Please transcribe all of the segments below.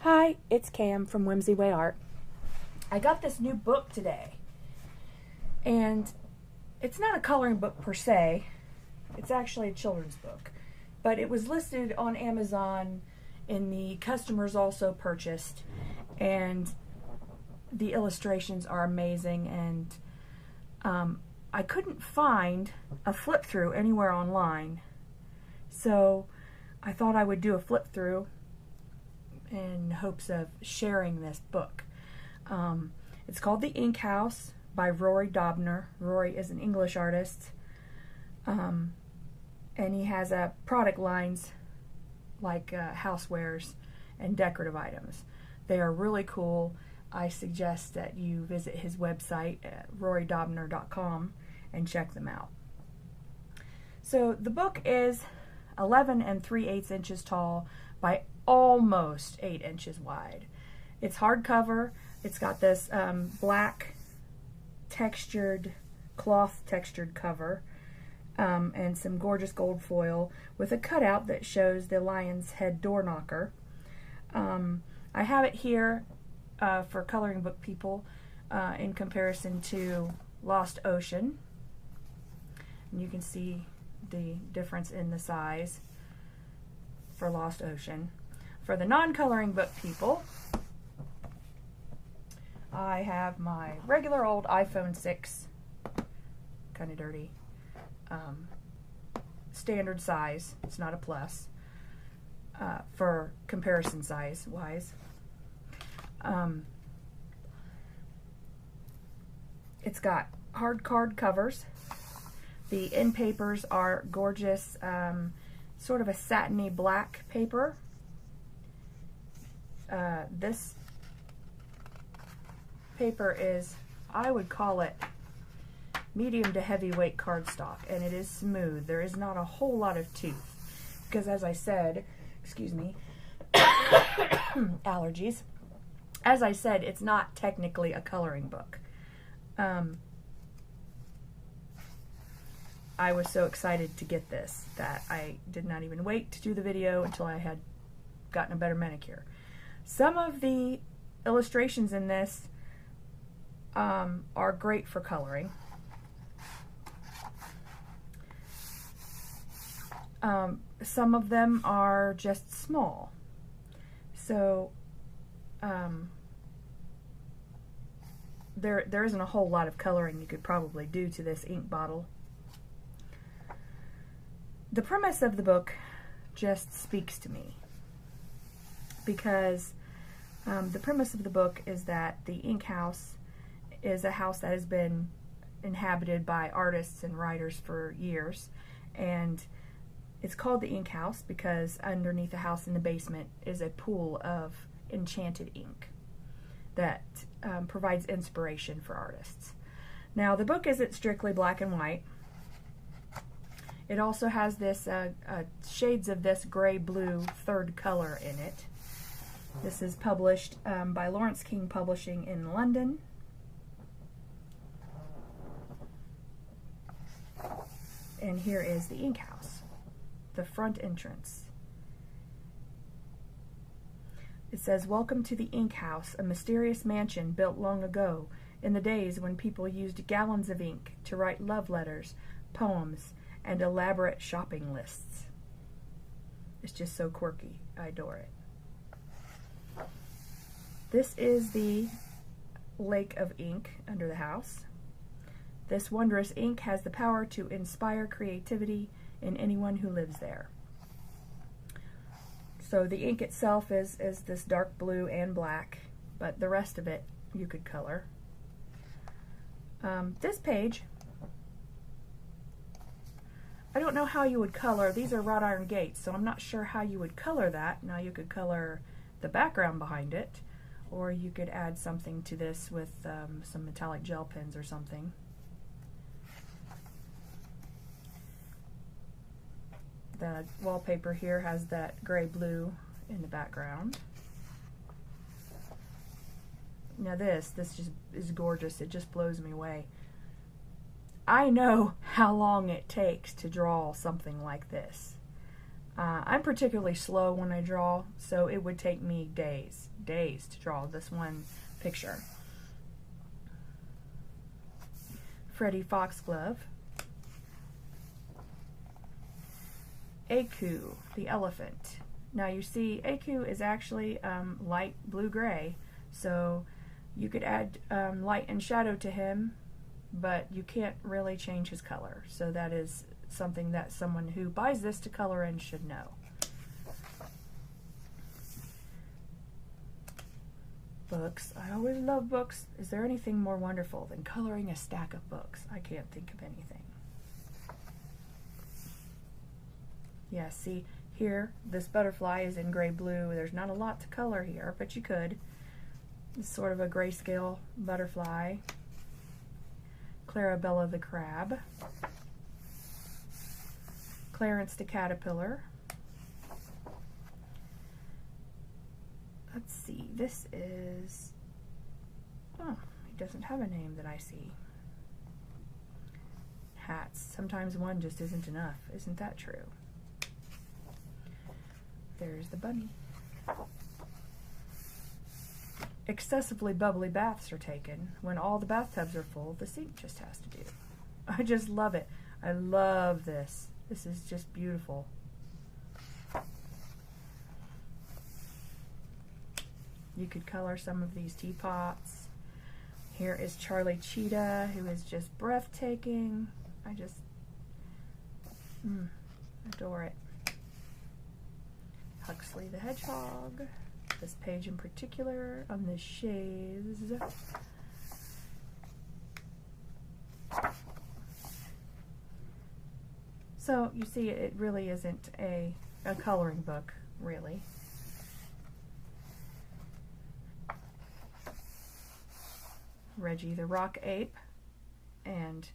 Hi, it's Cam from Whimsy Way Art. I got this new book today, and it's not a coloring book per se. It's actually a children's book, but it was listed on Amazon in the customers also purchased, and the illustrations are amazing, and I couldn't find a flip through anywhere online, so I thought I would do a flip through in hopes of sharing this book. It's called The Ink House by Rory Dobner. Rory is an English artist, and he has product lines like housewares and decorative items. They are really cool. I suggest that you visit his website at rorydobner.com and check them out. So the book is 11 3/8 inches tall by almost 8 inches wide. It's hardcover. It's got this black textured, cloth textured cover, and some gorgeous gold foil with a cutout that shows the lion's head door knocker. I have it here for coloring book people in comparison to Lost Ocean. And you can see the difference in the size for Lost Ocean. For the non-coloring book people, I have my regular old iPhone 6, kind of dirty, standard size. It's not a plus for comparison size wise. It's got hard card covers. The end papers are gorgeous, sort of a satiny black paper. This paper is, I would call it medium to heavyweight cardstock, and it is smooth. There is not a whole lot of tooth because, as I said, excuse me, allergies. As I said, it's not technically a coloring book. I was so excited to get this that I did not even wait to do the video until I had gotten a better manicure. Some of the illustrations in this are great for coloring. Some of them are just small. So there isn't a whole lot of coloring you could probably do to this ink bottle. The premise of the book just speaks to me because the premise of the book is that the ink house is a house that has been inhabited by artists and writers for years, and it's called the ink house because underneath the house in the basement is a pool of enchanted ink that provides inspiration for artists. Now, the book isn't strictly black and white. It also has this shades of this gray-blue third color in it. This is published by Lawrence King Publishing in London. And here is the ink house, the front entrance. It says, "Welcome to the ink house, a mysterious mansion built long ago, in the days when people used gallons of ink to write love letters, poems, and elaborate shopping lists." It's just so quirky. I adore it. This is the lake of ink under the house. This wondrous ink has the power to inspire creativity in anyone who lives there. So the ink itself is this dark blue and black, but the rest of it you could color. This page, I don't know how you would color. These are wrought iron gates, so I'm not sure how you would color that. Now you could color the background behind it, or you could add something to this with some metallic gel pens or something. The wallpaper here has that gray-blue in the background. Now this just is gorgeous. It just blows me away. I know how long it takes to draw something like this. I'm particularly slow when I draw, so it would take me days. days to draw this one picture. Freddy Foxglove. Aku, the elephant. Now you see, Aku is actually light blue-gray, so you could add light and shadow to him, but you can't really change his color. So that is something that someone who buys this to color in should know. Books. I always love books. Is there anything more wonderful than coloring a stack of books? I can't think of anything. Yeah, see, here, this butterfly is in gray-blue. There's not a lot to color here, but you could. It's sort of a grayscale butterfly. Clarabella the crab. Clarence the caterpillar. Let's see, this is, oh, it doesn't have a name that I see. Hats. Sometimes one just isn't enough. Isn't that true? There's the bunny. Excessively bubbly baths are taken. When all the bathtubs are full, the sink just has to do. I just love it. I love this. This is just beautiful. You could color some of these teapots. Here is Charlie Cheetah, who is just breathtaking. I just adore it. Huxley the Hedgehog. This page in particular on the chaise. So you see, it really isn't a coloring book, really. Reggie the Rock Ape and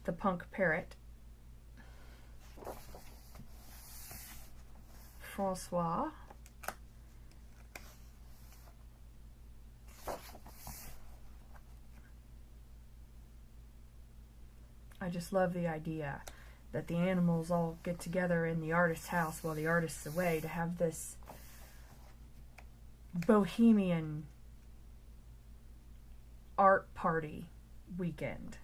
the Punk Parrot. Francois. I just love the idea that the animals all get together in the artist's house while the artist's away to have this bohemian art party weekend.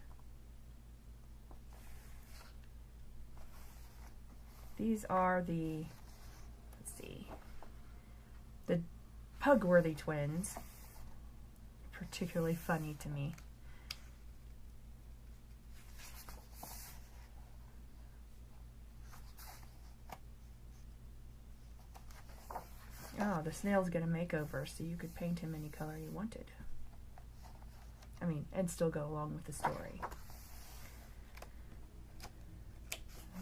These are the, let's see, the Pugworthy twins. Particularly funny to me. Oh, the snail's get a makeover, so you could paint him any color you wanted. I mean, and still go along with the story.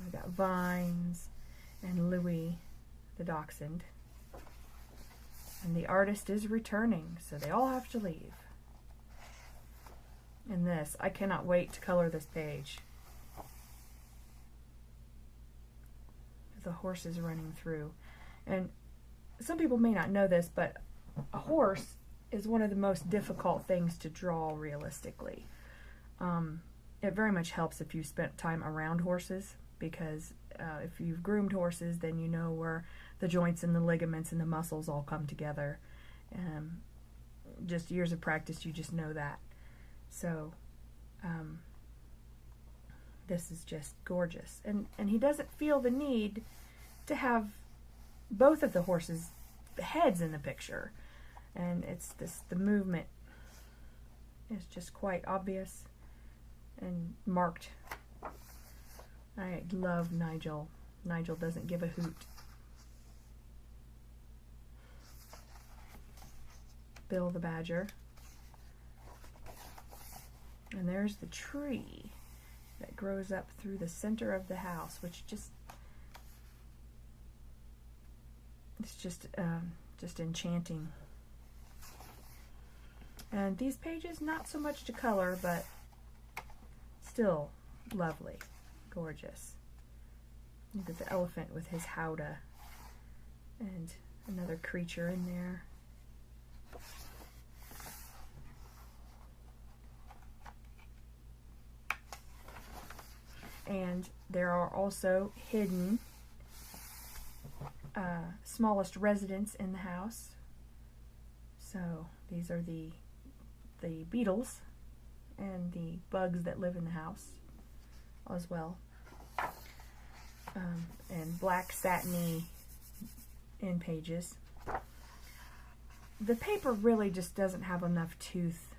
We got Vines and Louis the Dachshund. And the artist is returning, so they all have to leave. And this, I cannot wait to color this page. The horse is running through. And some people may not know this, but a horse is one of the most difficult things to draw realistically. It very much helps if you spent time around horses, because if you've groomed horses, then you know where the joints and the ligaments and the muscles all come together. Just years of practice, you just know that. So this is just gorgeous. And he doesn't feel the need to have both of the horses' heads in the picture. And it's this, the movement is just quite obvious and marked. I love Nigel. Nigel doesn't give a hoot. Bill the Badger. And there's the tree that grows up through the center of the house, which just, it's just enchanting. And these pages, not so much to color, but still lovely, gorgeous. Look at the elephant with his howdah, and another creature in there. And there are also hidden smallest residents in the house. So these are the beetles and the bugs that live in the house as well. And black satiny end pages. The paper really just doesn't have enough tooth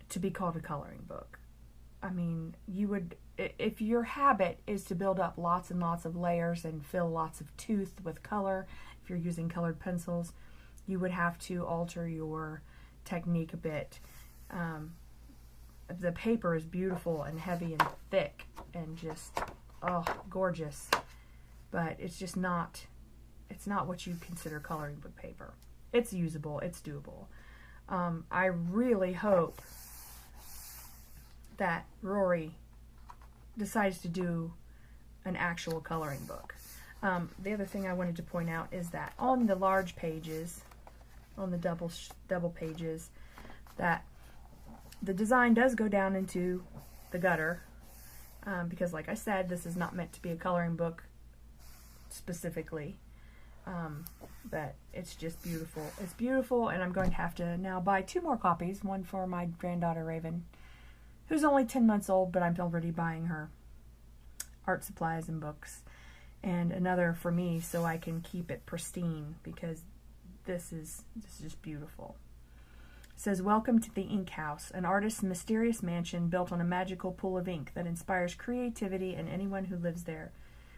to be called a coloring book. I mean, you would, if your habit is to build up lots and lots of layers and fill lots of tooth with color, if you're using colored pencils, you would have to alter your technique a bit. The paper is beautiful and heavy and thick and just, oh, gorgeous. But it's just not, it's not what you consider coloring book paper. It's usable, it's doable. I really hope that Rory decides to do an actual coloring book. The other thing I wanted to point out is that on the large pages, on the double pages, that the design does go down into the gutter, because like I said, this is not meant to be a coloring book specifically, but it's just beautiful. It's beautiful, and I'm going to have to now buy 2 more copies, one for my granddaughter Raven, who's only 10 months old, but I'm already buying her art supplies and books, and another for me so I can keep it pristine, because this is just beautiful. It says, "Welcome to the Ink House, an artist's mysterious mansion built on a magical pool of ink that inspires creativity in anyone who lives there.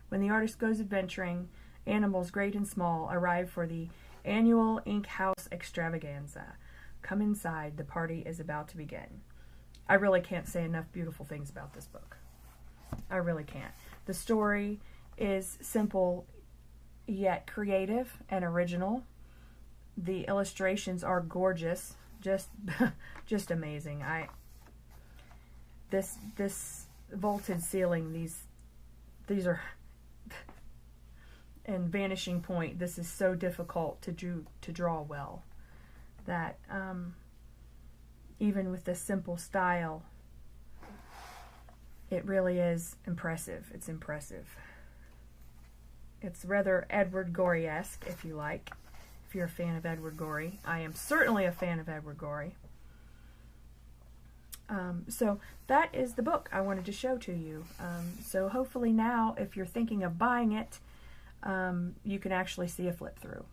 When the artist goes adventuring, animals great and small arrive for the annual Ink House extravaganza. Come inside, the party is about to begin." I really can't say enough beautiful things about this book. I really can't. The story is simple yet creative and original. The illustrations are gorgeous, just amazing. This vaulted ceiling, these are, and vanishing point, this is so difficult to draw well that even with this simple style, it really is impressive. It's impressive. It's rather Edward Gorey-esque, if you like, if you're a fan of Edward Gorey. I am certainly a fan of Edward Gorey. So that is the book I wanted to show to you. So hopefully now, if you're thinking of buying it, you can actually see a flip through.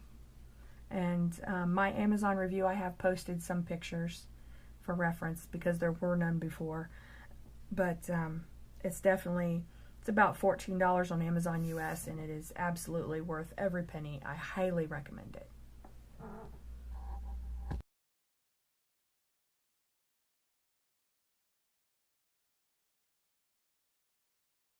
And my Amazon review, I have posted some pictures for reference because there were none before. But it's about $14 on Amazon US, and it is absolutely worth every penny. I highly recommend it.